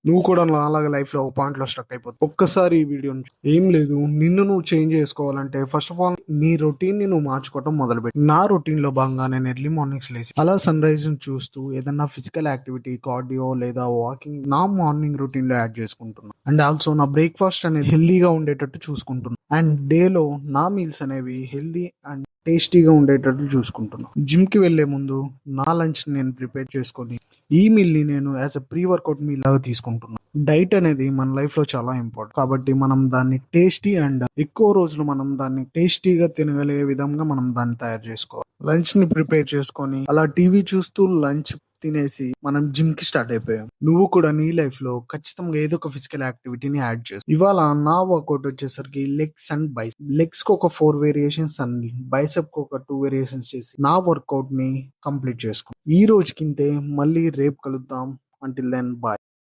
నువ్వు కూడా నాలాగా లైఫ్ లో ఒక పాయింట్ లో స్ట్రక్ అయిపోతుంది. ఒక్కసారి ఈ వీడియోని ఏం లేదు, నిన్ను నువ్వు చేంజ్ చేసుకోవాలంటే ఫస్ట్ ఆఫ్ ఆల్ నీ రొటీన్ ని నువ్వు మార్చుకోవడం మొదలుపెట్టి. నా రొటీన్ లో భాగంగా నేను ఎర్లీ మార్నింగ్స్ లేసి అలా సన్ రైజ్ చూస్తూ ఏదన్నా ఫిజికల్ యాక్టివిటీ, కార్డియో లేదా వాకింగ్ నా మార్నింగ్ రొటీన్ లో యాడ్ చేసుకుంటున్నాను. అండ్ ఆల్సో నా బ్రేక్ఫాస్ట్ అనేది హెల్దీగా ఉండేటట్టు చూసుకుంటున్నాను. అండ్ డేలో నా మీల్స్ అనేవి హెల్దీ అండ్ టేస్టీగా ఉండేటట్టు చూసుకుంటున్నాను. జిమ్ కి వెళ్లే ముందు నా లంచ్ నేను ప్రిపేర్ చేసుకొని ఈ మీల్ ని నేను as a pre workout meal లాగా తీసుకుంటున్నాను. డైట్ అనేది మన లైఫ్ లో చాలా ఇంపార్టెంట్ కాబట్టి మనం దాన్ని టేస్టీ అండ్ ఎక్కువ రోజులు మనం దాన్ని టేస్టీగా తినగలిగే విధంగా మనం దాన్ని తయారు చేసుకోవాలి. లంచ్ ని ప్రిపేర్ చేసుకొని అలా టీవీ చూస్తూ లంచ్ తినేసి మనం జిమ్ కి స్టార్ట్ అయిపోయాం. నువ్వు కూడా నీ లైఫ్ లో ఖచ్చితంగా ఏదో ఒక ఫిజికల్ యాక్టివిటీని యాడ్ చేసు. ఇవాళ నా వర్కౌట్ వచ్చేసరికి లెగ్స్ అండ్ బైస్. లెగ్స్ కి ఒక 4 వేరియేషన్స్ అండ్ బైసెప్ కి ఒక 2 వేరియేషన్స్ చేసి నా వర్కౌట్ ని కంప్లీట్ చేసుకున్నాం. ఈ రోజుకింతే, మళ్ళీ రేపు కలుద్దాం. Until then bye.